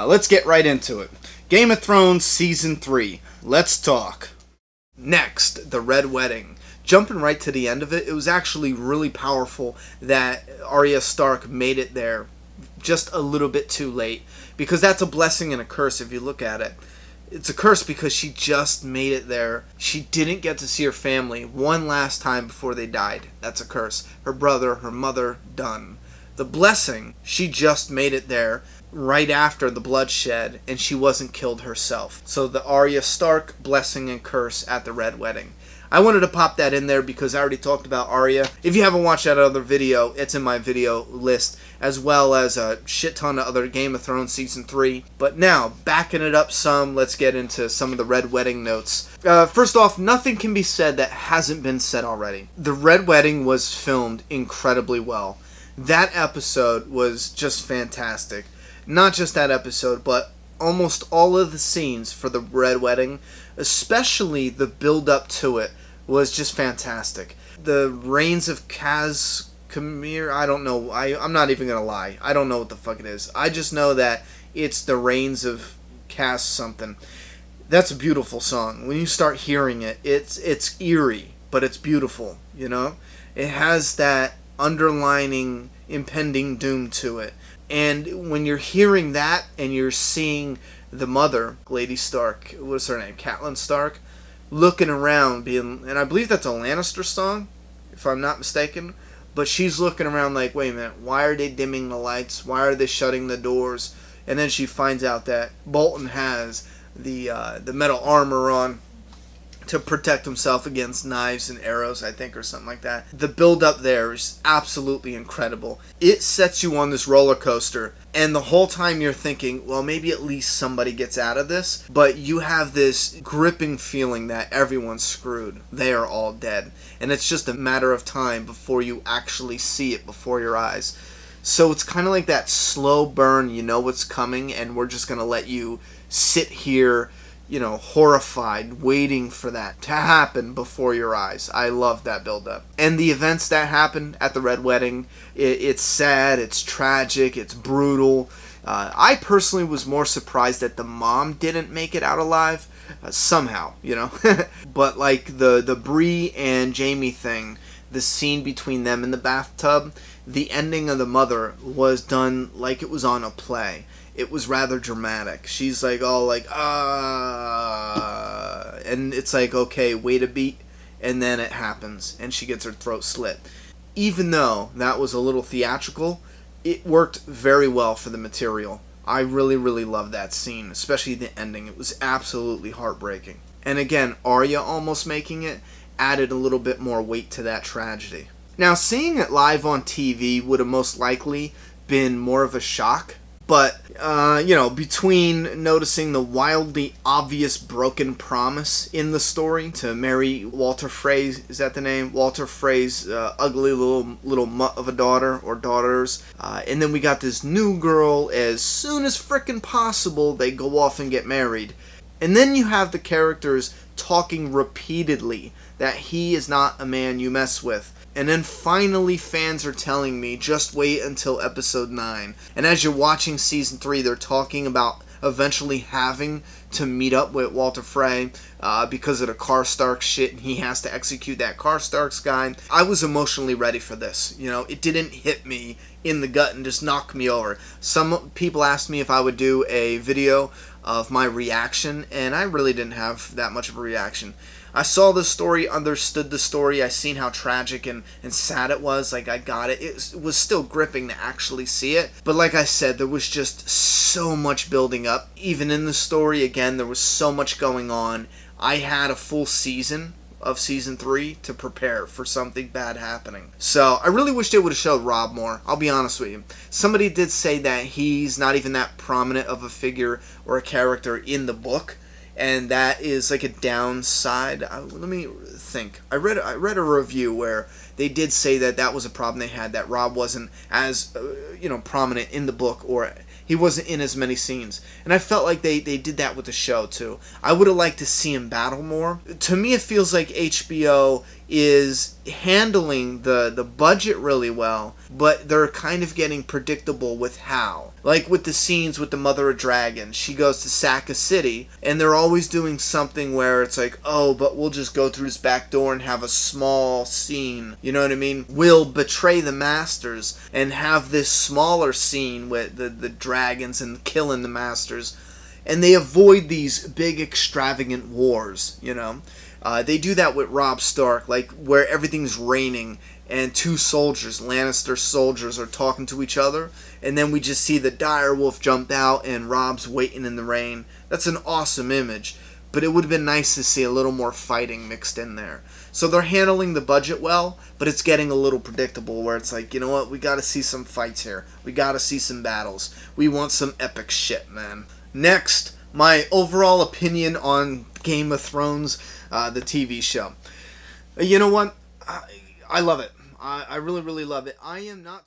Let's get right into it. Game of Thrones Season 3. Let's talk. Next, the Red Wedding. Jumping right to the end of it, it was actually really powerful that Arya Stark made it there just a little bit too late. Because that's a blessing and a curse if you look at it. It's a curse because she just made it there. She didn't get to see her family one last time before they died. That's a curse. Her brother, her mother, done. The blessing, she just made it there right after the bloodshed, and she wasn't killed herself. So the Arya Stark blessing and curse at the Red Wedding. I wanted to pop that in there because I already talked about Arya. If you haven't watched that other video, it's in my video list, as well as a shit ton of other Game of Thrones Season 3. But now, backing it up some, let's get into some of the Red Wedding notes. First off, nothing can be said that hasn't been said already. The Red Wedding was filmed incredibly well. That episode was just fantastic. Not just that episode, but almost all of the scenes for the Red Wedding, especially the build-up to it, was just fantastic. The reigns of Khazkamir, I don't know. I'm not even going to lie. I don't know what the fuck it is. I just know that it's the reigns of Khaz something. That's a beautiful song. When you start hearing it, it's eerie, but it's beautiful, you know? It has that underlining impending doom to it. And when you're hearing that and you're seeing the mother, Lady Stark, what's her name? Catelyn Stark, looking around, and I believe that's a Lannister song, if I'm not mistaken, but she's looking around like, wait a minute, why are they dimming the lights? Why are they shutting the doors? And then she finds out that Bolton has the metal armor on to protect himself against knives and arrows, I think, or something like that. The build-up there is absolutely incredible. It sets you on this roller coaster, and the whole time you're thinking, well, maybe at least somebody gets out of this, but you have this gripping feeling that everyone's screwed. They are all dead. And it's just a matter of time before you actually see it before your eyes. So it's kind of like that slow burn, you know what's coming, and we're just going to let you sit here, you know, horrified, waiting for that to happen before your eyes. I love that build-up. And the events that happened at the Red Wedding, it's sad, it's tragic, it's brutal. I personally was more surprised that the mom didn't make it out alive, somehow, you know. But like the Bree and Jaime thing, the scene between them in the bathtub, the ending of the mother was done like it was on a play. It was rather dramatic. She's like all like, and it's like, okay, wait a beat, and then it happens, and she gets her throat slit. Even though that was a little theatrical, it worked very well for the material. I really, really loved that scene, especially the ending. It was absolutely heartbreaking. And again, Arya almost making it added a little bit more weight to that tragedy. Now, seeing it live on TV would have most likely been more of a shock. But, you know, between noticing the wildly obvious broken promise in the story to marry Walder Frey, is that the name? Walder Frey's ugly little mutt of a daughter or daughters. And then we got this new girl, as soon as frickin' possible, they go off and get married. And then you have the characters talking repeatedly that he is not a man you mess with. And then finally fans are telling me, just wait until episode 9. And as you're watching season 3, they're talking about eventually having to meet up with Walder Frey because of the Karstark shit, and he has to execute that Karstark's guy. I was emotionally ready for this. You know, it didn't hit me in the gut and just knock me over. Some people asked me if I would do a video of my reaction, and I really didn't have that much of a reaction. I saw the story, understood the story, I seen how tragic and sad it was, like I got it. It was still gripping to actually see it, but like I said, there was just so much building up. Even in the story, again, there was so much going on. I had a full season of season 3 to prepare for something bad happening. So I really wish they would have showed Robb more, I'll be honest with you. Somebody did say that he's not even that prominent of a figure or a character in the book, and that is like a downside. Let me think. I read a review where they did say that that was a problem they had, that Robb wasn't as prominent in the book, or he wasn't in as many scenes. And I felt like they did that with the show too. I would have liked to see him battle more. To me, it feels like HBO is handling the budget really well, but they're kind of getting predictable with how. Like with the scenes with the Mother of Dragons, she goes to Saka City, and they're always doing something where it's like, oh, but we'll just go through this back door and have a small scene. You know what I mean? We'll betray the Masters and have this smaller scene with the dragons and killing the Masters. And they avoid these big extravagant wars, you know. They do that with Robb Stark, like where everything's raining and two soldiers, Lannister soldiers, are talking to each other, and then we just see the direwolf jump out and Robb's waiting in the rain. That's an awesome image, but it would have been nice to see a little more fighting mixed in there. So they're handling the budget well, but it's getting a little predictable where it's like, you know what, we gotta see some fights here. We gotta see some battles. We want some epic shit, man. Next, my overall opinion on Game of Thrones, the TV show. You know what? I love it. I really, really love it. I am not...